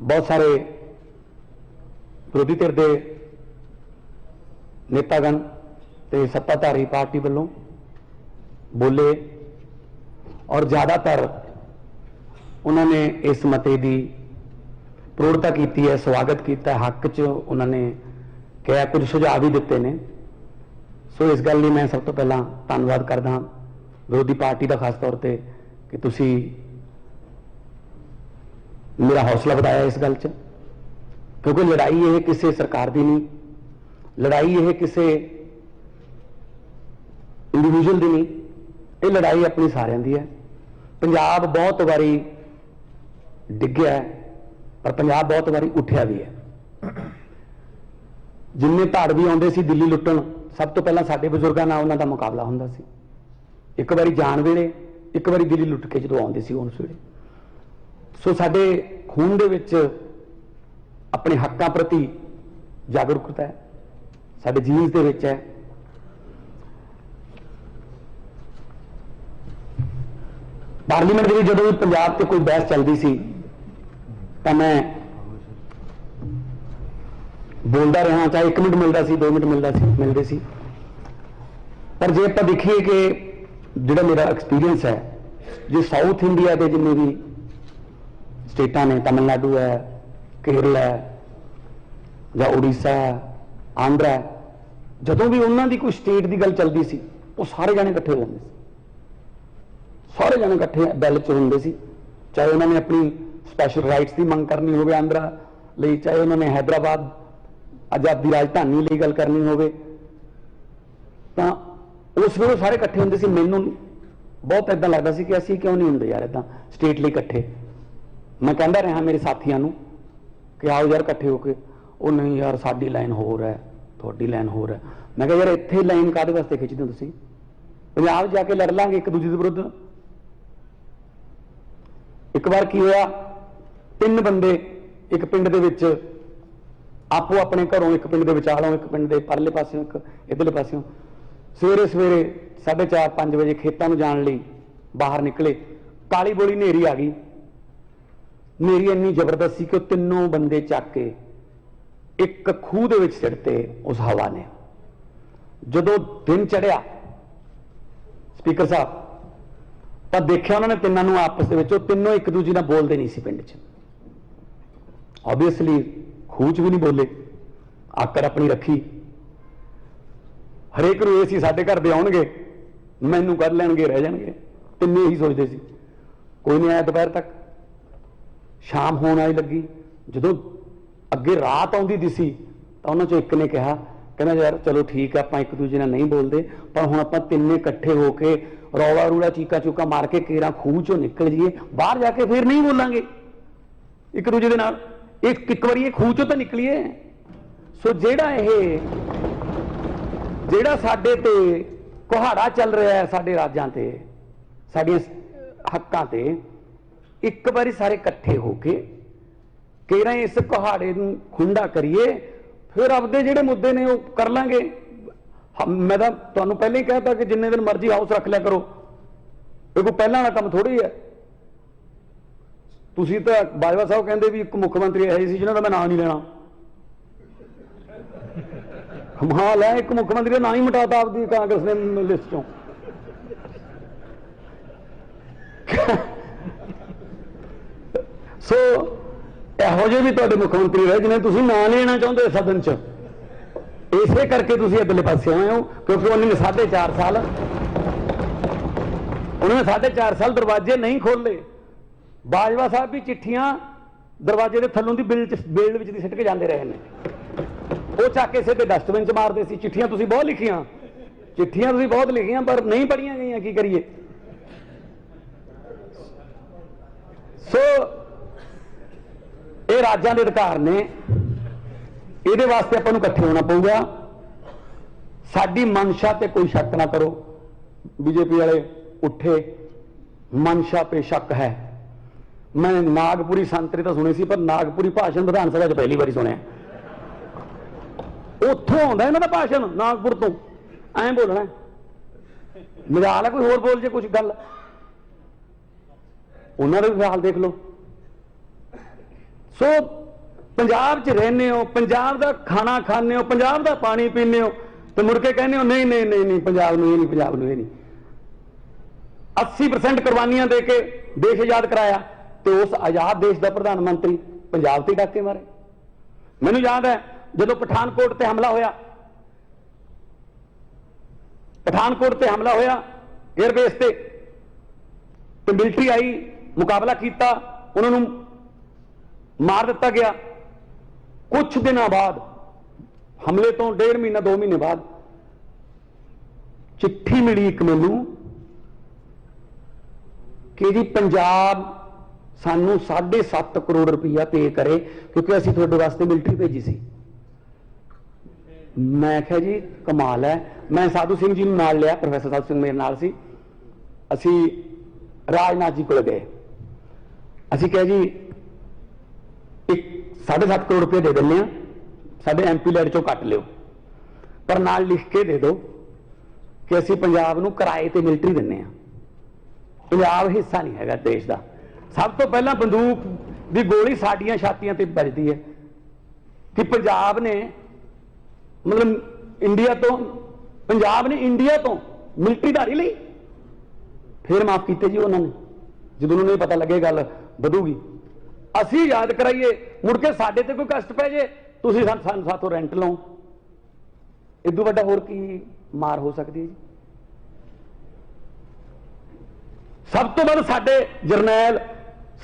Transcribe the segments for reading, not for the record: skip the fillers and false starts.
बहुत सारे विरोधी धिर के नेतागण ते सत्ताधारी पार्टी वालों बोले और ज़्यादातर उन्होंने इस मते की प्रौढ़ता की है, स्वागत किया, हक च उन्होंने कहा, कुछ सुझाव भी दिते ने। सो इस गल लिए मैं सब तो पहला धन्यवाद करदा विरोधी पार्टी का, खास तौर पर कि तुसी मेरा हौसला बढ़ाया इस गल च, क्योंकि लड़ाई ये किसी सरकार की नहीं, लड़ाई ये किसी इंडिविजुअल की नहीं, ये लड़ाई अपनी सारिਆਂ ਦੀ है। पंजाब बहुत बारी डिग्या है पर पंजाब बहुत बारी उठिया भी है। जिन्ने धाड़ भी आते सी दिल्ली लुट्टण, सब तो पहला साडे बजुर्गों नाल उन्हां दा मुकाबला हुंदा सी। एक बारी जान वेले, एक बारी दिल्ली लुट के जो आते सी उस वेले। सो साडे खून दे विच अपने हकों प्रति जागरूकता है, साडे जीन्स दे विच है। पार्लीमेंट में जो भी पंजाब से कोई बहस चलती सी तो मैं बोलता रहा, चाहे 1 मिनट मिलता सी, 2 मिनट मिलते सी। पर जे आप देखिए कि जो मेरा एक्सपीरियंस है, जो साउथ इंडिया के जिन्ने भी स्टेटा ने, तमिलनाडु है, केरल है, या उड़ीसा है, आंध्रा है, जदों भी उन्होंने की कोई स्टेट की गल चलती सी, वो सारे जाने इकट्ठे हो जाते, सारे जने इकट्ठे बैल च होंगे सी। चाहे उन्होंने अपनी स्पैशल राइट्स की मंग करनी हो आंध्रा लिए, चाहे उन्होंने हैदराबाद आजादी राजधानी लिए गल करनी हो, उस वे सारे इकट्ठे होंगे सी। मैनू बहुत इदा लगता सी कि असी क्यों नहीं होंगे यार इदा स्टेट लिए इकट्ठे। मैं कहता रहा मेरे साथियों को कि आओ यार इकट्ठे होके, वो नहीं यार साडी लाइन होर है, थोड़ी लाइन होर है। मैं कहा यार इत्थे लाइन काहदे वास्ते खिंचदे हो तुसीं? पंजाब जाके लड़ लांगे एक दूजे के विरुद्ध। एक बार की होया, 3 बंदे एक पिंड दे विच आपो अपने घरों, एक पिंड दे विचालों, एक पिंड दे परले पासियों, एक इधरले पासियों, सवेरे सवेरे 4:30-5 बजे खेतों में जाने लई बाहर निकले। काली बोली नेरी आ गई। नेरी इन्नी जबरदस्त सी कि तीनों बंदे चक के एक खूह दे विच सिੱਟते उस हवा ने। जदों दिन चढ़िया स्पीकर साहब, तो देखा उन्होंने तीनों आपस में, तीनों एक दूजे नाल बोलते नहीं सी पिंड च। ओबीअसली खूह च भी नहीं बोले, आकड़ अपनी रखी। हरेक नूं ये सी साडे घर दे आउणगे, मैनू कढ लैणगे, रह जाणगे। तिन्ने ही सोचते सी। कोई नहीं आया दोपहर तक। शाम होण आई लगी, जदों अगे रात आउंदी दिसी तो उन्हां चों एक ने कहा, कहना यार चलो ठीक है, आपां एक दूजे नाल नहीं बोलते, पर हुण आपां तिन्ने इकट्ठे होके रौला रूला चीका चूका मार के केरा खूह चों निकल जाइए, बाहर जाके फिर नहीं बोलांगे एक दूजे दे नाल। एक बारी खूह चों तो निकलीए। सो जेड़ा साडे ते कुहाड़ा चल रहा है, साडे राजां ते, साडियां हक्कां ते, एक बारी सारे इकट्ठे होके केरा इस कुहाड़े नूं खुंडा करिए, फिर आपदे जिहड़े मुद्दे ने वो कर लांगे। मैं तो तुहानूं पहले ही कहता कि जिन्ने दिन मर्जी हाउस रख लिया करो, ये कोई पहला वाला काम थोड़ी है। तुसीं तो बाजवा साहब कहते भी एक मुख्यमंत्री ऐसे सी जिन्हां दा मैं नाम नहीं लेना। कमाल है, एक मुख्यमंत्री का नाम ही मिटाता आपकी कांग्रेस ने लिस्ट चों। सो इहो ਜਿਹੇ भी तुहाडे मुख्यमंत्री रहे जिन्हें तुसीं नाम लेना चाहुंदे सदन च। इसे करके तुसीं अगले पासे आए हो, क्योंकि उन्होंने 4.5 साल दरवाजे नहीं खोले। बाजवा साहब भी चिट्ठियां दरवाजे के थलों की बेल दी सिੱਟ के जाते रहे हैं। वो चक के सिद्धे डस्टबिन च मारते सी। चिट्ठियां तुसीं बहुत लिखियां, चिट्ठियां तुसीं बहुत लिखियां, पर नहीं पढ़ियां गईयां, की करिए। सो ये राज्यां दे अधिकार ने, ये वास्ते आपां नूं इकट्ठे होना पऊगा। साडी मनशा ते कोई शक ना करो। बीजेपी वाले उठे, मनशा पे शक है। मैं नागपुरी संतरी तो सुनी सी, पर नागपुरी भाषण विधान सभा पहली बार सुनिया। उत्थों आउंदा इन्हां दा भाषण, नागपुर तो ऐ बोलना। मजाल है कोई होर बोल जे कुछ गल, उन्होंने भी हाल देख लो। सो पंजाब च रहने हो, पंजाब का खाना खाने हो, पंजाब का पानी पीने हो, तो मुड़ के कहने हो नहीं नहीं नहीं नहीं पंजाब में ये नहीं, पंजाब में ये नहीं। 80% कुर्बानियां दे के देश आजाद कराया, तो उस आजाद देश का प्रधानमंत्री पंजाब से डाके मारे। मैनू याद है जो पठानकोट से हमला होया, पठानकोट से हमला होया एयरबेस से, तो मिलिट्री आई, मुकाबला किया, उन्होंने मार दिता गया। कुछ दिनों बाद हमले तो 1.5 महीना 2 महीने बाद चिट्ठी मिली एक मैनू कि जी पंजाब सानू 7.5 करोड़ रुपया पे करे क्योंकि असीं तुहाडे वास्ते मिलिट्री भेजी सी। मैं आख्या जी कमाल है। मैं साधु सिंह जी नूं नाल लिया, प्रोफैसर साधु सिंह मेरे नाल सी, असीं राजनाथ जी को गए, असीं कहा जी एक 7.5 करोड़ रुपये दे दें, साडे MP लैड चों कट लियो, पर नाल लिख के दे दो कि असीं पंजाब नूं किराए ते मिलिट्री दिंदे आ। पंजाब हिस्सा नहीं हैगा देश का। सब तो पहला बंदूक की गोली साडियां छातियां ते बजदी है कि पंजाब ने मतलब इंडिया तो, पंजाब ने इंडिया तो मिलिट्री धारी ली, फिर माफ किए जी उन्होंने जो उन्होंने पता लगे गल वधूगी। असी याद कराइए मुड़ के साडे ते कोई कष्ट पै जे, तुसीं साथों रेंट लो, इदू वड्डा होर की मार हो सकती है जी। सब तो वध साडे जरनैल,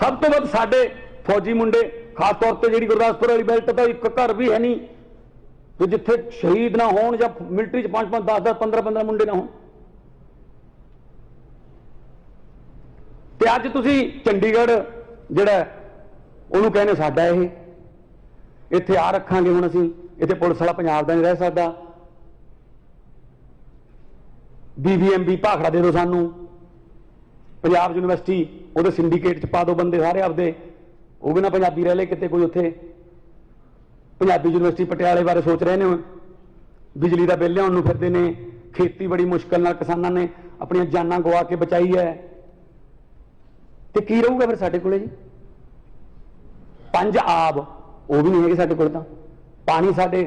सब तो वध साडे फौजी मुंडे, खास तौर पर जी गुरदासपुर वाली बेल्ट तो एक घर भी है नहीं कि जिथे शहीद ना हो, या मिलिट्री 5-5, 10-10, 15-15 मुंडे ना हो। अज तुसी चंडीगढ़ जिहड़ा उहनूं कहने साडा ये इत्थे आ रखांगे, हुण असीं इत्थे पुलिस वाला पंजाब दा नहीं रह सकदा, BVMB भाखड़ा दे दो सानूं, पंजाब यूनिवर्सिटी उहदे सिंडीकेट च पा दो बंदे सारे आपदे, वो भी ना पंजाबी रह ले किते कोई उत्थे। पंजाबी यूनिवर्सिटी पटियाले बारे सोच रहे हैं, बिजली का बिल लियाउण नूं फिरदे ने, खेती बड़ी मुश्किल नाल किसानां ने अपनी जानां गवा के बचाई है, तो की रहूगा फिर साडे कोले जी। 5 आब वो भी नहीं है साडे कोल, तां पानी साडे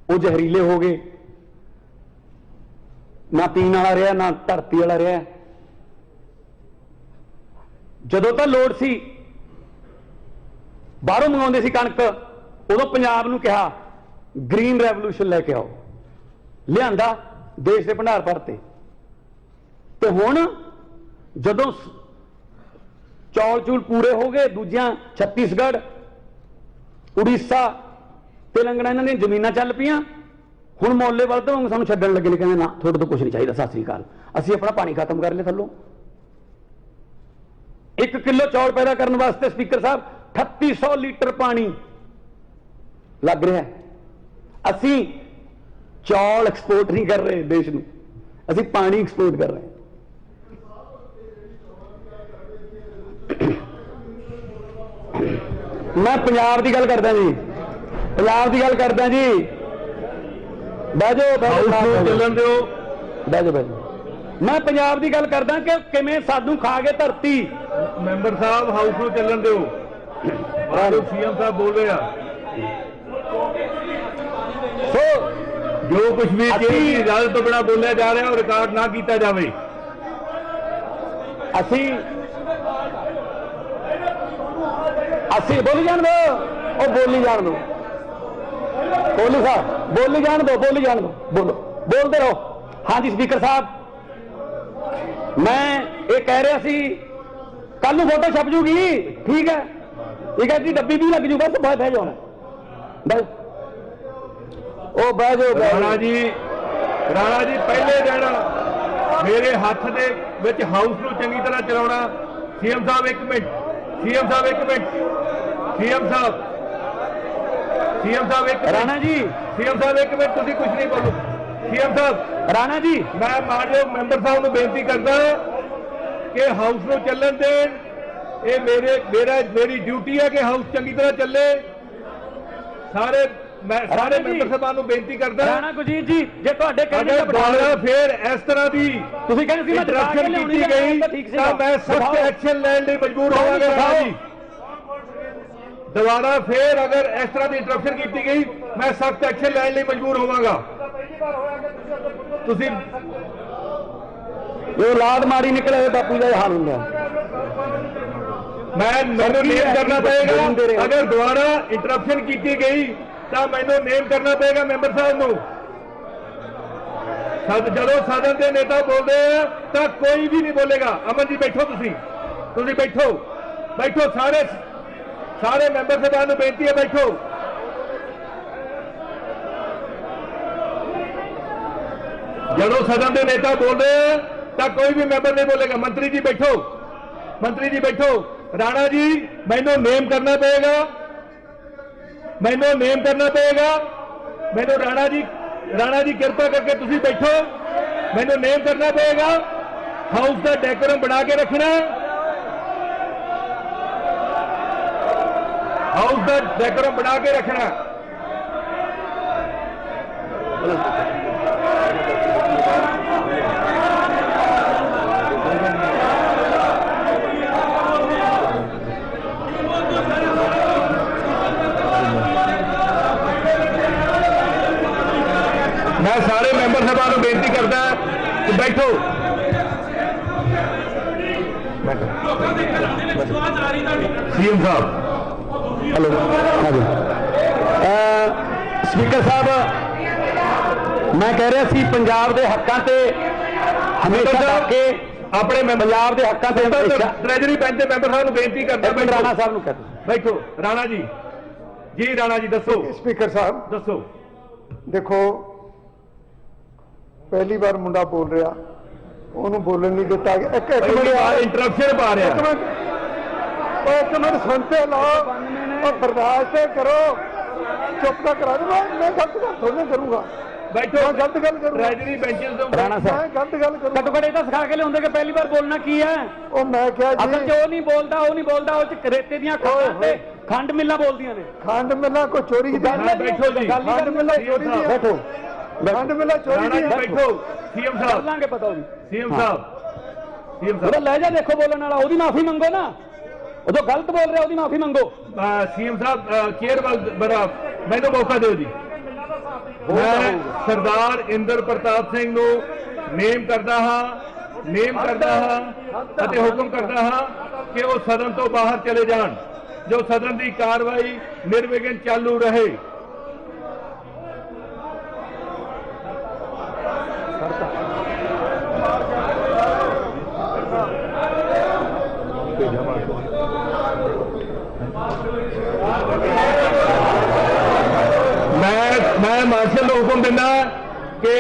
वो जहरीले हो गए, ना पीण वाला रहा ना धरती वाला रहा। जदों तो लोड़ सी बाहरों मंगाउंदे सी कणक, उदों पंजाब नूं कहा ग्रीन रेवोल्यूशन लैके आओ, लिआंदा देश के भंडार भरते। तो हुण जदों चौल चूल पूरे हो गए, दूजियां छत्तीसगढ़, उड़ीसा, तेलंगाना इन्हां दी जमीनां चल पियां, हुण मोले वाल तो सानूं छड्डण लगे ने, कहंदे ना तुहाडे तो कुछ नहीं चाहिए, सत श्री अकाल, असीं अपना पानी खत्म कर लिया थल्लों। 1 किलो चौल पैदा करने वास्ते स्पीकर साहब 3800 लीटर पानी लग रहा है। असीं चौल एक्सपोर्ट नहीं कर रहे देश नूं, असीं पानी एक्सपोर्ट कर रहे हैं। मैं पंजाब की गल करदा जी, पंजाब की गल करदा जी, बह जाओ चलन दो, बह जाओ। मैं पंजाब की गल करदा कि किवें सानू खा गए धरती। मैंबर साहब हाउस में चलन दो, CM साहब बोल रहे हैं, जो कुछ भी इजाजत तो बिना बोलिया जा रहा है और रिकॉर्ड ना किया जाए। असी बोली जान दो, और बोली जान दो, कोहली साहब बोली जान दो, बोली जान दो, बोलो, बोलते रहो। हाँ जी स्पीकर साहब, मैं ये कह रहा सी कल नूं फोटो छप जूगी, ठीक है, ठीक है जी, डब्बी भी लग जू, बस बह जाओ बस, ओ बह जाओ। राणा जी पहले दिन मेरे हाथ दे विच हाउस नूं चंगी तरह चलाउणा। CM साहब 1 मिनट, CM साहब 1 मिनट, CM साहब 1 राणा जी, CM साहब 1 मिनट, तुसीं कुछ नहीं बोलो। CM साहब राणा जी, मैं मानयोग मैंबर साहब नूं बेनती करदा कि हाउस नूं चलन देण, ये मेरी ड्यूटी है कि हाउस चंगी तरह चले। सारे मैं सारे मैंबर साहबान नूं बेनती करदा, राणा गुरजीत जी, जे तुहाडे कहणे अगर दुबारा फिर इस तरह की तुसीं कहंदे सी मैं इंटरप्शन की गई तो मैं सख्त एक्शन लैण लई मजबूर होवांगा। ਦੁਬਾਰਾ ਫੇਰ ਅਗਰ ਇਸ ਤਰ੍ਹਾਂ ਦੀ ਇੰਟਰਪਸ਼ਨ ਕੀਤੀ ਗਈ ਮੈਂ ਸਖਤ ਐਕਸ਼ਨ ਲੈਣ ਲਈ ਮਜਬੂਰ ਹੋਵਾਂਗਾ। ਤੁਸੀਂ ਜੋ ਔਲਾਦ ਮਾੜੀ ਨਿਕਲੇ ਬਾਪੂ ਦਾ ਇਹ ਹਾਲ ਹੁੰਦਾ। ਮੈਨੂੰ ਨੇਮ ਕਰਨਾ ਪਏਗਾ। ਅਗਰ ਦੁਬਾਰਾ ਇੰਟਰਪਸ਼ਨ ਕੀਤੀ ਗਈ ਤਾਂ ਮੈਨੂੰ ਨੇਮ ਕਰਨਾ ਪਏਗਾ ਮੈਂਬਰ ਸਾਹਿਬ ਨੂੰ। ਜਦੋਂ ਸਦਨ ਦੇ ਨੇਤਾ ਬੋਲਦੇ ਆ ਤਾਂ ਕੋਈ ਵੀ ਨਹੀਂ ਬੋਲੇਗਾ। ਅਮਨ ਜੀ ਬੈਠੋ, ਤੁਸੀਂ ਬੈਠੋ ਸਾਰੇ ਮੈਂਬਰ ਸਾਹਿਬਾਨ ਨੂੰ ਬੇਨਤੀ ਹੈ ਬੈਠੋ। ਜਦੋਂ ਸਦਨ ਦੇ ਨੇਤਾ ਬੋਲਦੇ ਆ ਤਾਂ ਕੋਈ ਵੀ ਮੈਂਬਰ ਨਹੀਂ ਬੋਲੇਗਾ। ਮੰਤਰੀ ਜੀ ਬੈਠੋ। ਰਾਣਾ ਜੀ ਮੈਨੂੰ ਨੇਮ ਕਰਨਾ ਪਏਗਾ। ਮੈਨੂੰ ਰਾਣਾ ਜੀ ਕਿਰਪਾ ਕਰਕੇ ਤੁਸੀਂ ਬੈਠੋ। ਮੈਨੂੰ ਨੇਮ ਕਰਨਾ ਪਏਗਾ। ਹਾਊਸ ਦਾ ਡੈਕੋਰਮ ਬਣਾ ਕੇ ਰੱਖਣਾ। मैं सारे मैंबर साहबान को बेनती करता कि बैठो। सीएम साहब हेलो, स्पीकर साहब मैं कह रहा सी पंजाब के हकों से हमेशा के अपने पंजाब के हकों से ट्रेजरी बेंच के मैंबर साहब को बेनती करता। राणा साहब को कहते बैठो। राणा जी दसो। स्पीकर साहब दसो। देखो पहली बार मुंडा बोल रहा ਉਹਨੂੰ ਬੋਲਣ ਨਹੀਂ ਦਿੱਤਾ। ਇੱਕ ਮਿੰਟ ਇੰਟਰਪਸ਼ਨ ਪਾ ਰਿਹਾ। ਇੱਕ ਮਿੰਟ ਸੁਣਤੇ ਲਓ, ਉਹ ਬਰਦਾਸ਼ਤ ਕਰੋ, ਚੁੱਪ ਨਾ ਕਰਾ ਦੋ। ਮੈਂ ਗਲਤ ਗੱਲ ਥੋੜ੍ਹੀ ਕਰੂੰਗਾ। ਬੈਠੋ। ਗਲਤ ਗੱਲ ਕਰੂੰਗਾ। ਟ੍ਰੈਜਰੀ ਬੈਂਚਸ ਤੋਂ ਰਾਣਾ ਸਾਹਿਬ ਮੈਂ ਗਲਤ ਗੱਲ ਕਰੂੰਗਾ। ਘੱਟੋ ਘੱਟ ਇਹ ਤਾਂ ਸਿਖਾ ਕੇ ਲਿਆਉਂਦੇ ਕਿ ਪਹਿਲੀ ਵਾਰ ਬੋਲਣਾ ਕੀ ਹੈ। ਉਹ ਮੈਂ ਕਿਹਾ ਅਸਲ ਜੀ ਚ ਉਹ ਨਹੀਂ ਬੋਲਦਾ ਉਹ ਚ ਰੇਤੇ ਦੀਆਂ ਖਾਣਾਂ ਤੇ ਖੰਡ ਮਿੱਲਾਂ ਬੋਲਦੀਆਂ ਨੇ। ਖੰਡ ਮਿਲਾਂ ਕੋਈ ਚੋਰੀ ਦੀ ਬੈਠੋ ਜੀ। ਖੰਡ ਮਿਲਾਂ ਚੋਰੀ ਦੀ ਬੈਠੋ। ਖੰਡ ਮਿਲਾਂ ਚੋਰੀ ਦੀ ਬੈਠੋ। ਸੀਐਮ ਸਾਹਿਬ ਲਾਂਗੇ ਪਤਾ ਉਹਦੀ। ਸੀਐਮ ਸਾਹਿਬ ਉਹਦਾ ਲਹਿਜਾ ਦੇਖੋ ਬੋਲਣ ਵਾਲਾ, ਉਹਦੀ ਮਾਫੀ ਮੰਗੋ ਨਾ। ਉਹ ਜੋ ਗਲਤ ਬੋਲ ਰਿਹਾ ਉਹਦੀ ਮਾਫੀ ਮੰਗੋ। ਸੀਐਮ ਸਾਹਿਬ ਕੇਅਰਵਾਲ ਬੜਾ ਮੈਨੂੰ ਮੌਕਾ ਦਿਓ ਜੀ। ਮੈਂ ਸਰਦਾਰ ਇੰਦਰ ਪ੍ਰਤਾਪ ਸਿੰਘ ਨੂੰ ਨੇਮ ਕਰਦਾ ਹਾਂ ਅਤੇ ਹੁਕਮ ਕਰਦਾ ਹਾਂ ਕਿ ਉਹ ਸਦਨ ਤੋਂ ਬਾਹਰ ਚਲੇ ਜਾਣ। ਜੋ ਸਦਨ ਦੀ ਕਾਰਵਾਈ ਨਿਰਵਿਘਨ ਚਾਲੂ ਰਹੇ। मैं मार्शल को हुक्म देना कि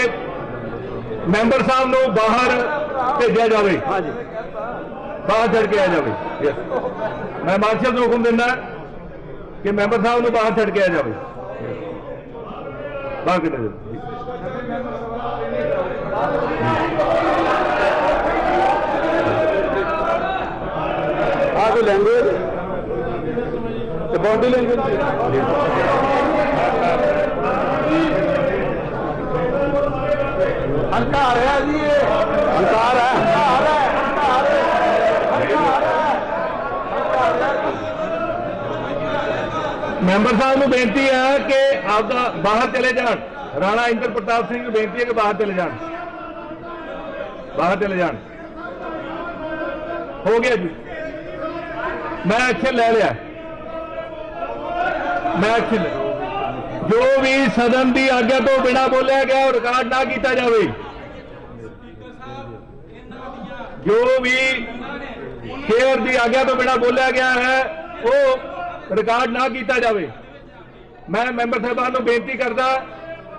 मैंबर साहब को बाहर भेजा जाए। बाहर छड़ के आ जाए। मैं मार्शल को हुक्म देना कि मैंबर साहब को बाहर छड़ के आ जाए। बाहर कटे आगे लैंग्वेज बॉडी लैंग्वेज हंकार है जी। हंकार है। मैंबर साहब को बेनती है कि आपका बाहर चले जान। राणा इंद्र प्रताप सिंह को बेनती है कि बाहर चले जान। हो गया जी। मैं एक्शन ले लिया। जो भी सदन की आज्ञा तो बिना बोलिया गया रिकॉर्ड ना किया जाए। जो भी शेयर की आज्ञा तो बिना बोलिया गया है वो रिकॉर्ड ना किया जाए। मैं मैंबर साहबान को बेनती करता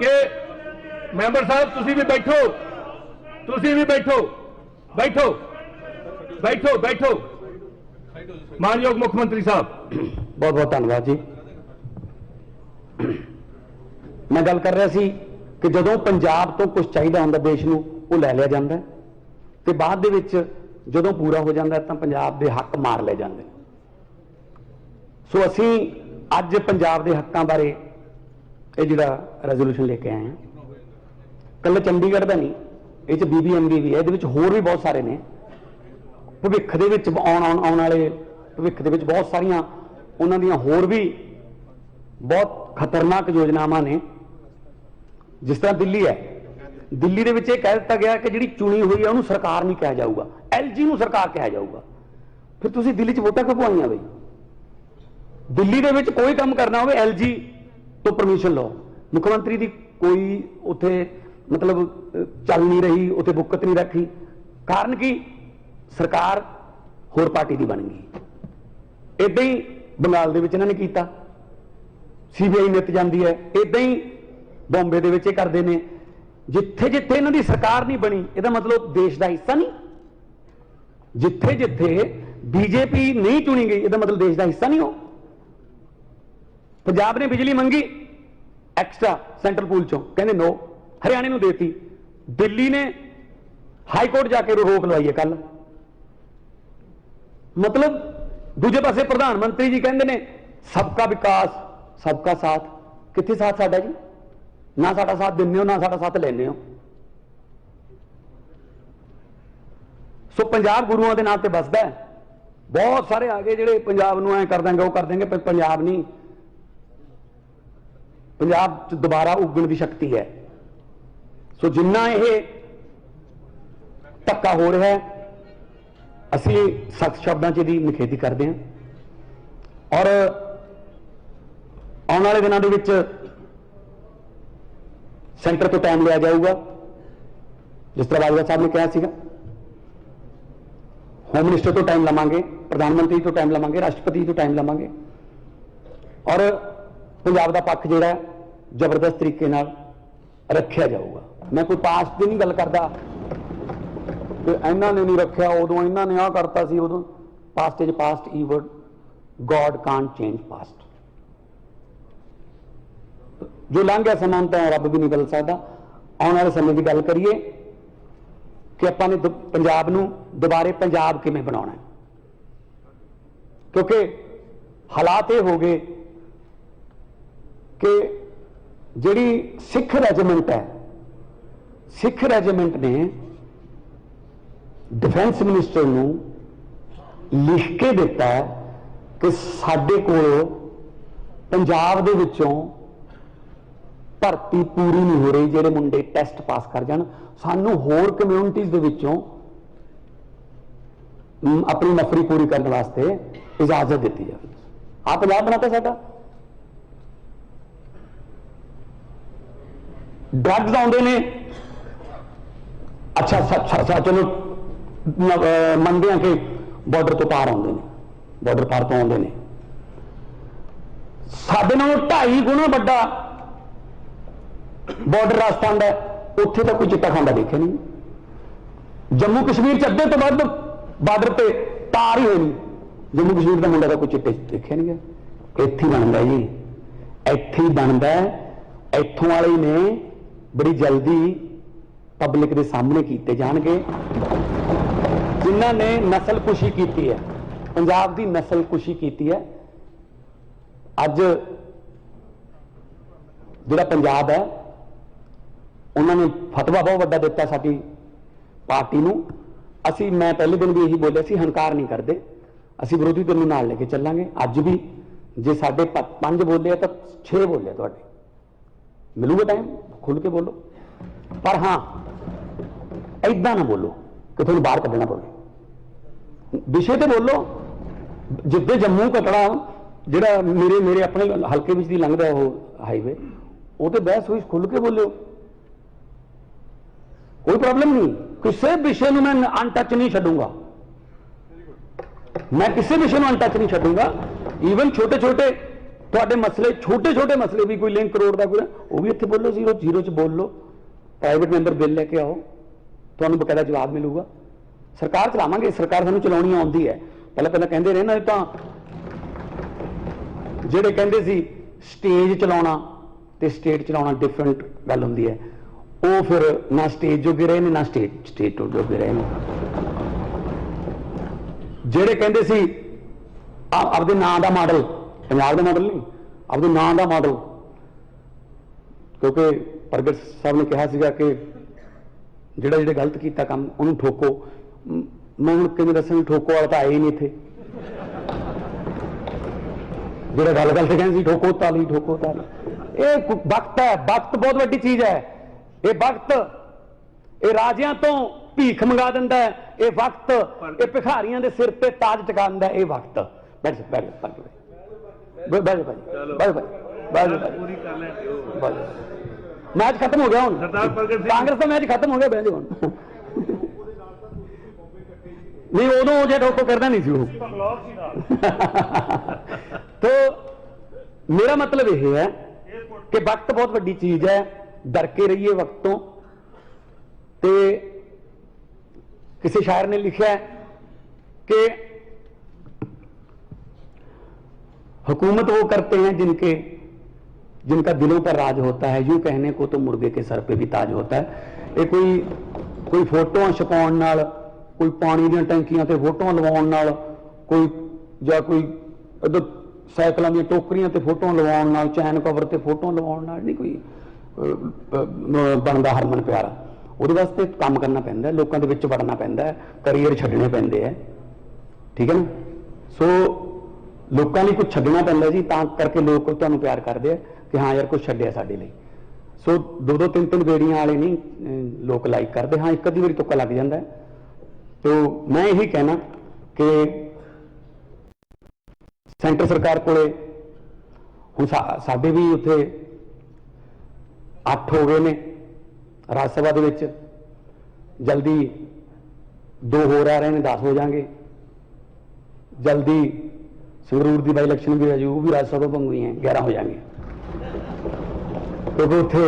कि मैंबर साहब तुसी भी बैठो। मानयोग मुख्यमंत्री साहब बहुत बहुत धन्यवाद जी। मैं गल कर रहा सी कि जदों पंजाब तो कुछ चाहिए होंदा देश नूं वो लै लिया जाता है ते बाद दे विच जदों पूरा हो जाता तो पंजाब के हक मार ले जाते। सो असी अज पंजाब के हकों बारे ये जिहड़ा रेजोल्यूशन लेके आए हैं, कल चंडीगढ़ का नहीं, ये BBMB भी है, ये होर भी बहुत सारे ने। भविख दे विच आउण वाले भविख दे विच बहुत सारियां ਉਹਨਾਂ ਦੀਆਂ ਹੋਰ ਵੀ ਬਹੁਤ ਖਤਰਨਾਕ ਯੋਜਨਾਵਾਂ ਨੇ। ਜਿਸ ਤਰ੍ਹਾਂ ਦਿੱਲੀ ਹੈ, ਦਿੱਲੀ ਦੇ ਵਿੱਚ ਇਹ ਕਹਿ ਦਿੱਤਾ ਗਿਆ ਕਿ ਜਿਹੜੀ ਚੁਣੀ ਹੋਈ ਹੈ ਉਹਨੂੰ ਸਰਕਾਰ ਨਹੀਂ ਕਿਹਾ ਜਾਊਗਾ, LG ਨੂੰ ਸਰਕਾਰ ਕਿਹਾ ਜਾਊਗਾ। ਫਿਰ ਤੁਸੀਂ ਦਿੱਲੀ 'ਚ ਵੋਟਾਂ ਕਿਉਂ ਪਵਾਈਆਂ ਬਈ? ਦਿੱਲੀ ਦੇ ਵਿੱਚ ਕੋਈ ਕੰਮ ਕਰਨਾ ਹੋਵੇ LG ਤੋਂ ਪਰਮਿਸ਼ਨ ਲਓ। ਮੁੱਖ ਮੰਤਰੀ ਦੀ ਕੋਈ ਉੱਥੇ ਮਤਲਬ ਚੱਲ ਨਹੀਂ ਰਹੀ, ਉੱਥੇ ਬੁੱਕਤ ਨਹੀਂ ਰੱਖੀ। ਕਾਰਨ ਕੀ? ਸਰਕਾਰ ਹੋਰ ਪਾਰਟੀ ਦੀ ਬਣ ਗਈ। ਇਦਾਂ ਹੀ ਬੰਗਾਲ ਦੇ ਵਿੱਚ ਇਹਨਾਂ ਨੇ ਕੀਤਾ, CBI ਨਿੱਤ ਜਾਂਦੀ ਹੈ। ਇਦਾਂ ਹੀ ਬੰਬੇ ਦੇ ਵਿੱਚ ਇਹ ਕਰਦੇ ਨੇ। ਜਿੱਥੇ ਜਿੱਥੇ ਇਹਨਾਂ ਦੀ ਸਰਕਾਰ ਨਹੀਂ ਬਣੀ, ਇਹਦਾ ਮਤਲਬ ਦੇਸ਼ ਦਾ ਹਿੱਸਾ ਨਹੀਂ। ਜਿੱਥੇ ਜਿੱਥੇ BJP ਨਹੀਂ ਚੁਣੀ ਗਈ, ਇਹਦਾ ਮਤਲਬ ਦੇਸ਼ ਦਾ ਹਿੱਸਾ ਨਹੀਂ। ਹੋ ਪੰਜਾਬ ਨੇ ਬਿਜਲੀ ਮੰਗੀ ਐਕਸਟਰਾ ਸੈਂਟਰਲ ਪੂਲ ਚੋਂ, ਕਹਿੰਦੇ ਨੋ, ਹਰਿਆਣੇ ਨੂੰ ਦੇਤੀ। ਦਿੱਲੀ ਨੇ ਹਾਈ ਕੋਰਟ ਜਾ ਕੇ ਰੋਕ ਲਵਾਈ ਹੈ ਕੱਲ। ਮਤਲਬ ਦੂਜੇ ਪਾਸੇ ਪ੍ਰਧਾਨ ਮੰਤਰੀ ਜੀ ਕਹਿੰਦੇ ਨੇ ਸਬਕਾ ਵਿਕਾਸ ਸਬਕਾ ਸਾਥ। ਕਿੱਥੇ ਸਾਥ ਸਾਡਾ ਜੀ? ਨਾ ਸਾਡਾ ਸਾਥ ਦਿੰਦੇ ਹੋ, ਨਾ ਸਾਡਾ ਸਾਥ ਲੈਂਦੇ ਹੋ। ਸੋ ਪੰਜਾਬ ਗੁਰੂਆਂ ਦੇ ਨਾਂ ਤੇ ਵੱਸਦਾ ਹੈ। ਬਹੁਤ ਸਾਰੇ ਆ ਗਏ ਜਿਹੜੇ ਪੰਜਾਬ ਨੂੰ ਐ ਕਰ ਦੇਂਗੇ, ਉਹ ਕਰ ਦੇਂਗੇ, ਪਰ ਪੰਜਾਬ ਨਹੀਂ। ਪੰਜਾਬ 'ਚ ਦੁਬਾਰਾ ਉੱਗਣ ਦੀ ਸ਼ਕਤੀ ਹੈ। ਸੋ ਜਿੰਨਾ ਇਹ ਧੱਕਾ ਹੋ ਰਿਹਾ ਹੈ, ਅਸੀਂ ਸਖਤ ਸ਼ਬਦਾਂ 'ਚ ਇਹਦੀ ਨਿਖੇਧੀ ਕਰਦੇ ਹਾਂ। ਔਰ ਆਉਣ ਵਾਲੇ ਦਿਨਾਂ ਦੇ ਵਿੱਚ ਸੈਂਟਰ ਤੋਂ ਟਾਈਮ ਲਿਆ ਜਾਊਗਾ, ਜਿਸ ਤਰ੍ਹਾਂ ਬਾਜਵਾ ਸਾਹਿਬ ਨੇ ਕਿਹਾ ਸੀਗਾ। ਹੋਮ ਮਿਨਿਸਟਰ ਤੋਂ ਟਾਈਮ ਲਵਾਂਗੇ, ਪ੍ਰਧਾਨ ਮੰਤਰੀ ਤੋਂ ਟਾਈਮ ਲਵਾਂਗੇ, ਰਾਸ਼ਟਰਪਤੀ ਤੋਂ ਟਾਈਮ ਲਵਾਂਗੇ। ਔਰ ਪੰਜਾਬ ਦਾ ਪੱਖ ਜਿਹੜਾ ਜ਼ਬਰਦਸਤ ਤਰੀਕੇ ਨਾਲ ਰੱਖਿਆ ਜਾਊਗਾ। ਮੈਂ ਕੋਈ ਪਾਸਟ ਦੀ ਨਹੀਂ ਗੱਲ ਕਰਦਾ ਕਿ ਇਹਨਾਂ ਨੇ ਨਹੀਂ ਰੱਖਿਆ, ਉਦੋਂ ਇਹਨਾਂ ਨੇ ਆਹ ਕਰਤਾ ਸੀ, ਉਦੋਂ। Past is past, even God can't change past. ਜੋ ਲੰਘ ਗਿਆ ਸਮਾਂ ਤਾਂ ਰੱਬ ਵੀ ਨਹੀਂ ਬਦਲ ਸਕਦਾ। ਆਉਣ ਵਾਲੇ ਸਮੇਂ ਦੀ ਗੱਲ ਕਰੀਏ ਕਿ ਆਪਾਂ ਨੇ ਪੰਜਾਬ ਨੂੰ ਦੁਬਾਰੇ ਪੰਜਾਬ ਕਿਵੇਂ ਬਣਾਉਣਾ ਹੈ, ਕਿਉਂਕਿ ਹਾਲਾਤ ਇਹ ਹੋ ਗਏ ਕਿ ਜਿਹੜੀ ਸਿੱਖ ਰੈਜੀਮੈਂਟ ਹੈ, ਸਿੱਖ ਰੈਜੀਮੈਂਟ ਨੇ डिफेंस मिनिस्टर ਨੂੰ ਲਿਖ ਕੇ ਦਿੱਤਾ ਕਿ ਸਾਡੇ ਕੋਲ ਪੰਜਾਬ ਦੇ ਵਿੱਚੋਂ ਭਰਤੀ ਪੂਰੀ ਨਹੀਂ ਹੋ ਰਹੀ, ਜਿਹੜੇ ਮੁੰਡੇ ਟੈਸਟ ਪਾਸ ਕਰ ਜਾਣ, ਸਾਨੂੰ ਹੋਰ ਕਮਿਊਨਿਟੀਜ਼ ਦੇ ਵਿੱਚੋਂ ਆਪਣੀ ਨਫਰੀ ਪੂਰੀ ਕਰਨ ਵਾਸਤੇ ਇਜਾਜ਼ਤ ਦਿੱਤੀ ਜਾਵੇ। ਆ ਪੰਜਾਬ ਬਣਾਤਾ ਸਾਡਾ। ਡਰੱਗਸ ਆਉਂਦੇ ਨੇ, ਅੱਛਾ ਚਲੋ ਮੰਨਦੇ ਹਾਂ ਕਿ ਬਾਰਡਰ ਤੋਂ ਪਾਰ ਆਉਂਦੇ ਨੇ, ਬਾਰਡਰ ਪਾਰ ਤੋਂ ਆਉਂਦੇ ਨੇ। ਸਾਡੇ ਨਾਲੋਂ 2.5 ਗੁਣਾ ਵੱਡਾ ਬਾਰਡਰ ਰਾਜਸਥਾਨ ਦਾ, ਉੱਥੇ ਤਾਂ ਕੋਈ ਚਿੱਟਾ ਖਾਂਦਾ ਦੇਖਿਆ ਨਹੀਂ। ਜੰਮੂ ਕਸ਼ਮੀਰ 'ਚ ਅੱਧੇ ਤੋਂ ਵੱਧ ਬਾਰਡਰ ਤੇ ਤਾਰ ਹੀ ਹੋਈ ਨਹੀਂ। ਜੰਮੂ ਕਸ਼ਮੀਰ ਦਾ ਮੁੰਡਾ ਤਾਂ ਕੋਈ ਚਿੱਟੇ ਦੇਖਿਆ ਨਹੀਂ ਗਿਆ। ਇੱਥੇ ਹੀ ਬਣਦਾ ਜੀ, ਇੱਥੇ ਹੀ ਬਣਦਾ। ਇੱਥੋਂ ਵਾਲੇ ਨੇ ਬੜੀ ਜਲਦੀ ਪਬਲਿਕ ਦੇ ਸਾਹਮਣੇ ਕੀਤੇ ਜਾਣਗੇ, ਜਿਨ੍ਹਾਂ ਨੇ ਨਸਲਕੁਸ਼ੀ ਕੀਤੀ ਹੈ, ਪੰਜਾਬ ਦੀ ਨਸਲਕੁਸ਼ੀ ਕੀਤੀ ਹੈ। ਅੱਜ ਜਿਹੜਾ ਪੰਜਾਬ ਹੈ, ਉਹਨਾਂ ਨੇ ਫਤਵਾ ਬਹੁਤ ਵੱਡਾ ਦਿੱਤਾ ਸਾਡੀ ਪਾਰਟੀ ਨੂੰ। ਮੈਂ ਪਹਿਲੇ ਦਿਨ ਵੀ ਇਹੀ ਬੋਲਿਆ ਸੀ, ਹੰਕਾਰ ਨਹੀਂ ਕਰਦੇ, ਅਸੀਂ ਵਿਰੋਧੀ ਧਿਰ ਨੂੰ ਨਾਲ ਲੈ ਕੇ ਚੱਲਾਂਗੇ। ਅੱਜ ਵੀ ਜੇ ਸਾਡੇ 5 ਬੋਲੇ ਤਾਂ 6 ਬੋਲੇ ਤੁਹਾਡੇ, ਮਿਲੂਗਾ ਟਾਈਮ, ਖੁੱਲ ਕੇ ਬੋਲੋ। ਪਰ ਹਾਂ, ਏਦਾਂ ਨਾ ਬੋਲੋ ਕਿ ਤੁਹਾਨੂੰ ਬਾਹਰ ਕੱਢਣਾ ਪਵੇ। ਵਿਸ਼ੇ ਤੇ ਬੋਲੋ। ਜਿੱਦੇ ਜੰਮੂ ਕਟੜਾ ਜਿਹੜਾ ਮੇਰੇ ਆਪਣੇ ਹਲਕੇ ਵਿੱਚ ਦੀ ਲੰਘਦਾ ਉਹ ਹਾਈਵੇ, ਉਹ ਤੇ ਬਹਿਸ ਹੋਈ, ਖੁੱਲ ਕੇ ਬੋਲਿਓ, ਕੋਈ ਪ੍ਰੋਬਲਮ ਨਹੀਂ। ਕਿਸੇ ਵਿਸ਼ੇ ਨੂੰ ਮੈਂ ਅਨਟੱਚ ਨਹੀਂ ਛੱਡੂੰਗਾ, ਮੈਂ ਕਿਸੇ ਵਿਸ਼ੇ ਨੂੰ ਅਨਟੱਚ ਨਹੀਂ ਛੱਡੂੰਗਾ। ਈਵਨ ਛੋਟੇ ਛੋਟੇ ਤੁਹਾਡੇ ਮਸਲੇ, ਛੋਟੇ ਮਸਲੇ ਵੀ, ਕੋਈ ਲਿੰਕ ਕਰੋੜ ਦਾ ਕੋਈ, ਉਹ ਵੀ ਇੱਥੇ ਬੋਲੋ, 0 'ਚ ਬੋਲ ਲਓ। ਪ੍ਰਾਈਵੇਟ ਮੈਂਬਰ ਬਿੱਲ ਲੈ ਕੇ ਆਓ, ਤੁਹਾਨੂੰ ਬਕਾਇਦਾ ਜਵਾਬ ਮਿਲੂਗਾ। ਸਰਕਾਰ ਚਲਾਵਾਂਗੇ, ਸਰਕਾਰ ਸਾਨੂੰ ਚਲਾਉਣੀ ਆਉਂਦੀ ਹੈ। ਪਹਿਲਾਂ ਕਹਿੰਦੇ ਰਹੇ ਨਾ, ਤਾਂ ਜਿਹੜੇ ਕਹਿੰਦੇ ਸੀ ਸਟੇਜ ਚਲਾਉਣਾ ਤੇ ਸਟੇਟ ਚਲਾਉਣਾ ਡਿਫਰੈਂਟ ਗੱਲ ਹੁੰਦੀ ਹੈ। ਉਹ ਫਿਰ ਨਾ ਸਟੇਜ ਜੋਗੇ ਰਹੇ ਨੇ, ਨਾ ਸਟੇਟ ਜੋਗੇ ਰਹੇ ਨੇ। ਜਿਹੜੇ ਕਹਿੰਦੇ ਸੀ ਆਪਦੇ ਨਾਂ ਦਾ ਮਾਡਲ, ਪੰਜਾਬ ਦਾ ਮਾਡਲ ਨਹੀਂ, ਆਪਦੇ ਨਾਂ ਦਾ ਮਾਡਲ, ਕਿਉਂਕਿ ਪ੍ਰਗਟ ਸਾਹਿਬ ਨੇ ਕਿਹਾ ਸੀਗਾ ਕਿ ਜਿਹੜੇ ਗਲਤ ਕੀਤਾ ਕੰਮ ਉਹਨੂੰ ਠੋਕੋ। ਮੈਂ ਹੁਣ ਕਿਵੇਂ ਦੱਸਾਂ, ਠੋਕੋ ਵਾਲਾ ਤਾਂ ਆਏ ਹੀ ਨਹੀਂ ਇੱਥੇ। ਜਿਹੜਾ ਗੱਲ ਤੇ ਕਹਿੰਦੇ ਸੀ ਠੋਕੋ ਤਾਲੀ ਠੋਕੋ ਤਾਲੀ, ਇਹ ਵਕਤ ਹੈ, ਵਕਤ ਬਹੁਤ ਵੱਡੀ ਚੀਜ਼ ਹੈ। ਇਹ ਵਕਤ ਇਹ ਰਾਜਿਆਂ ਤੋਂ ਭੀਖ ਮੰਗਾ ਦਿੰਦਾ ਹੈ, ਇਹ ਵਕਤ ਇਹ ਭਿਖਾਰੀਆਂ ਦੇ ਸਿਰ ਤੇ ਤਾਜ ਟਿਕਾਉਂਦਾ ਹੈ, ਇਹ ਵਕਤ। ਬੈਠ ਬੈਠ ਬੈਠ ਪੂਰੀ ਕਰ ਲੈ मैच खत्म हो गया हूं, सरदार प्रगट सिंह कांग्रेस का मैच खत्म हो गया बहन हूं नहीं उदों जे ठोको करना नहीं सी तो मेरा मतलब यह है कि वक्त बहुत बड़ी चीज है, डर के रहिए वक्तों। ते किसी शायर ने लिखा है कि हुकूमत वो करते हैं जिनका दिलों पर राज होता है, यूं कहने को तो मुर्गे के सर पे भी ताज होता है। ये कोई फोटो छपाउण नाल, कोई पानी दी टंकियां ते फोटो लवाउण नाल, कोई जां कोई इधर साइकिलों दी टोकरियां ते फोटो लवाउण नाल, चैन कवर ते फोटो लवाउण नाल नहीं कोई बनदा हरमन प्यारा। ਉਹਦੇ ਵਾਸਤੇ ਕੰਮ करना पैंदा, लोगों के विच वड़ना पैंदा, करियर छड्डने पैंदे है, ठीक है ना। सो लोगों लिए कुछ छड्डना पैंदा जी, तां करके लोग तुहानूं प्यार करते हैं कि हाँ यार कुछ छड्डिया साडे लई। सो दो तीन बेड़ियां वाले नहीं लोग लाइक करते, हाँ एक अद्धी वारी तुक्का लग जाता है। तो मैं यही कहना कि सेंटर सरकार कोले हुण साडे भी उत्थे 8 हो गए ने राज सभा दे विच, जल्दी 2 हो रहे हैं, 10 हो जाएंगे, जल्दी संगरूर की बाई इलेक्शन भी है जी, वो भी राज सभा भंग हुई हैं, 11 हो जाएंगे। क्योंकि उत्थे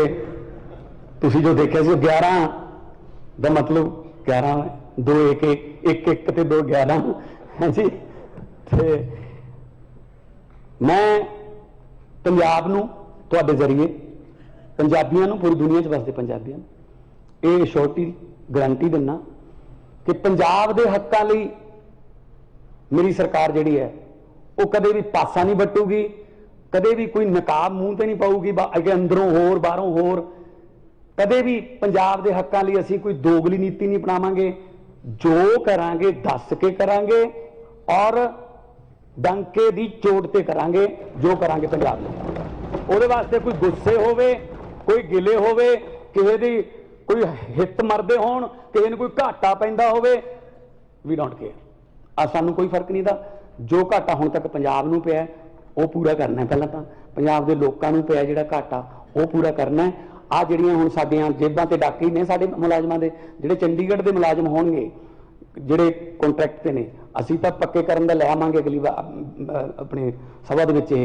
तुसीं जो देखा सी 11 का मतलब 11 2 1 ते 2 11 है जी। ते मैं पंजाब नूं तुहाडे जरिए पंजाबियों नूं, पूरी दुनिया च वसदे पंजाबियों नूं ये श्योरिटी गारंटी दिना कि पंजाब के हक्कां लई मेरी सरकार जिहड़ी है वो कदे भी पासा नहीं बटूगी, कदे भी कोई नकाब मूँह ते नहीं पाऊगी, अगे अंदरों होर बाहरों होर। कदे भी पंजाब के हक्कां लई असीं कोई दोगली नीति नहीं अपनावांगे, जो करांगे दस के करांगे और डंके दी चोट ते करांगे, जो करांगे पंजाब में। ਉਹਦੇ वास्ते कोई गुस्से होवे, कोई गिले होवे, किसी दी कोई हित मरदे होण, किसी नूं कोई घाटा पैंदा होवे, वी डोंट केयर, आ सानूं कोई फर्क नहीं दा। जो घाटा हुण तक पंजाब नूं पिया वो पूरा करना है, पहलां तां पंजाब दे लोकां नूं पिया जिहड़ा घाटा वो पूरा करना है। आ जिहड़ियां हुण साडीआं जेबां ते डाके ने साडे मुलाजमां दे, जिहड़े चंडीगढ़ दे मुलाजम होणगे जिहड़े कॉन्ट्रैक्ट ते ने, असीं तां पक्के करन दा लै आवांगे अगली अपने सभा दे विच इह,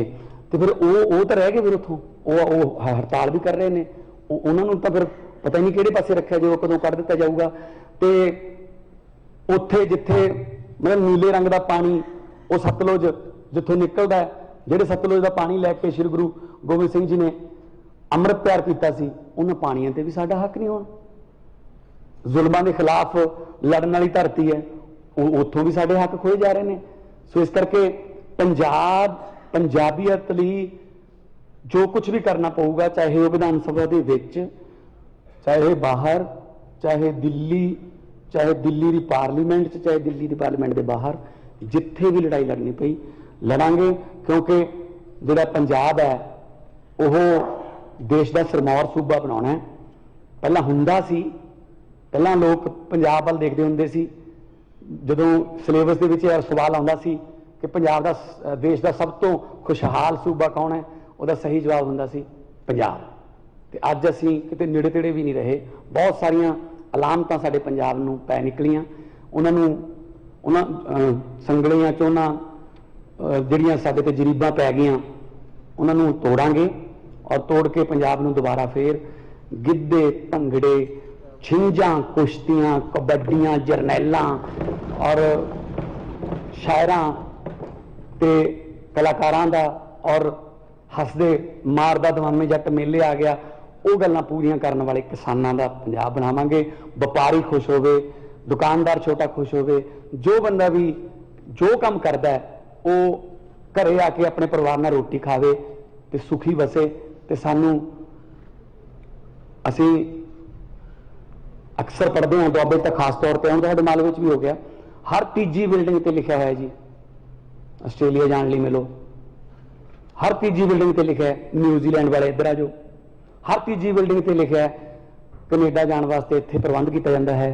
तो फिर वो तो रह गए, फिर उतों हड़ताल भी कर रहे हैं, उन्होंने तो फिर पता ही नहीं किहड़े पासे रखा जो कदों कढ़ दिता जाऊगा। तो उत्थे जिथे मतलब नीले रंग का पानी वो सतलुज जिथों निकलता है, जिहड़े सतलुज का पानी लैके श्री गुरु गोबिंद सिंह जी ने अमृत प्यार किया सी, उन्होंने पानियां ते भी साडा हक नहीं होना। जुल्मां के खिलाफ लड़न वाली धरती है, उत्थों भी साडे हक खोए जा रहे हैं। सो इस करके पंजाबीयत लई जो कुछ भी करना पऊगा, चाहे वो विधान सभा दे विच, चाहे बाहर, चाहे दिल्ली की पार्लीमेंट, चाहे दिल्ली की पार्लीमेंट के बाहर, जिथे भी लड़ाई लड़नी पई लड़ांगे। क्योंकि जिहड़ा पंजाब है वह देश का सिरमौर सूबा बनाउणा है। पहला हुंदा सी, पहला लोग पंजाब वाल देखदे हुंदे सी, जदों सिलेबस दे विच सवाल आउंदा सी कि पंजाब का देश का सब तो खुशहाल सूबा कौन है, उसका सही जवाब हुंदा सी पंजाब। ते अज असीं किते नेड़े तेड़े भी नहीं रहे, बहुत सारियां अलामतां साडे पंजाब नूं पै निकलियां, उन्हां संगलियां चों जिहड़ियां साडे ते जरीबां पै गईयां उन्हां नूं तोड़ांगे और तोड़ के पंजाब नूं दोबारा फिर गिद्धे भंगड़े छिंजां कुश्तियां कबड्डियां जरनैलां और शायरां ते कलाकारां दा और हसदे मारदा दमामे जट मेले आ गया, वो गल्लां पूरीआं करन वाले किसानां दा पंजाब बनावांगे। व्यापारी खुश होवे, दुकानदार छोटा खुश होवे, जो बंदा भी जो काम करदा है वो घरे आके अपने परिवार नाल रोटी खावे ते सुखी वसे। ते सानूं असीं अक्सर पढ़ते हैं दुआबे तक खास तौर पर, हुण तुहाडे मालवे च भी हो गया, हर तीजी बिल्डिंग ते लिखा हुआ है जी आस्ट्रेलिया जाने लिए मिलो, हर तीजी बिल्डिंग ते लिखा है न्यूजीलैंड वाले इधर आ जाओ, हर तीजी बिल्डिंग ते लिखा है कनेडा जाने वास्ते इत्थे प्रबंध किया जाता है।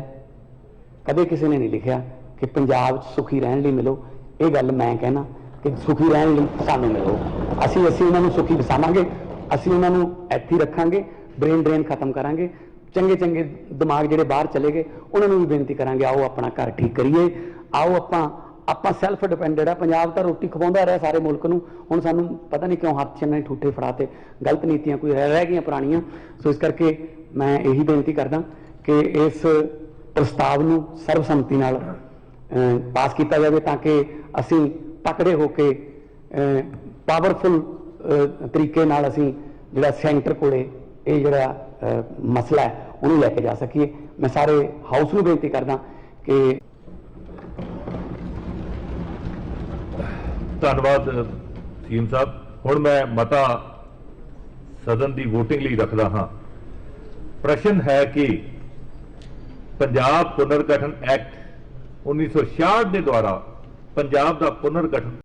कदे किसी ने नहीं लिखा कि पंजाब सुखी रहने लिए मिलो। ये गल मैं कहना कि सुखी रहने लिए सानू मिलो, असी उन्होंने सुखी वसावांगे, असी उन्होंने इत्थे ही रखांगे, ब्रेन ड्रेन खत्म करांगे, चंगे चंगे दिमाग जिहड़े बाहर चले गए उन्होंने भी बेनती करांगे आओ अपना घर ठीक करिए, आओ ਆਪਾਂ ਸੈਲਫ ਡਿਪੈਂਡੈਂਟ ਆ। ਪੰਜਾਬ ਤਾਂ ਰੋਟੀ ਖਵਾਉਂਦਾ ਰਿਹਾ ਸਾਰੇ ਮੁਲਕ ਨੂੰ, ਹੁਣ ਸਾਨੂੰ ਪਤਾ ਨਹੀਂ ਕਿਉਂ ਹੱਥ 'ਚ ਇਹਨਾਂ ਠੂਠੇ ਫੜਾਤੇ, ਗਲਤ ਨੀਤੀਆਂ ਕੋਈ ਰਹਿ ਗਈਆਂ ਪੁਰਾਣੀਆਂ। ਸੋ ਇਸ ਕਰਕੇ ਮੈਂ ਇਹੀ ਬੇਨਤੀ ਕਰਦਾ ਕਿ ਇਸ ਪ੍ਰਸਤਾਵ ਨੂੰ ਸਰਬਸੰਮਤੀ ਨਾਲ ਪਾਸ ਕੀਤਾ ਜਾਵੇ ਤਾਂ ਕਿ ਅਸੀਂ ਤਕੜੇ ਹੋ ਕੇ ਪਾਵਰਫੁਲ ਤਰੀਕੇ ਨਾਲ ਅਸੀਂ ਜਿਹੜਾ ਸੈਂਟਰ ਕੋਲੇ ਇਹ ਜਿਹੜਾ ਮਸਲਾ ਹੈ ਉਹਨੂੰ ਲੈ ਕੇ ਜਾ ਸਕੀਏ। ਮੈਂ ਸਾਰੇ ਹਾਊਸ ਨੂੰ ਬੇਨਤੀ ਕਰਦਾ ਕਿ ਧੰਨਵਾਦ ਸੀਐਮ ਸਾਹਿਬ। ਹੁਣ ਮੈਂ ਮਤਾ ਸਦਨ ਦੀ ਵੋਟਿੰਗ ਲਈ ਰੱਖਦਾ ਹਾਂ। ਪ੍ਰਸ਼ਨ ਹੈ ਕਿ ਪੰਜਾਬ ਪੁਨਰਗਠਨ ਐਕਟ 1966 ਦੇ ਦੁਆਰਾ ਪੰਜਾਬ ਦਾ ਪੁਨਰਗਠਨ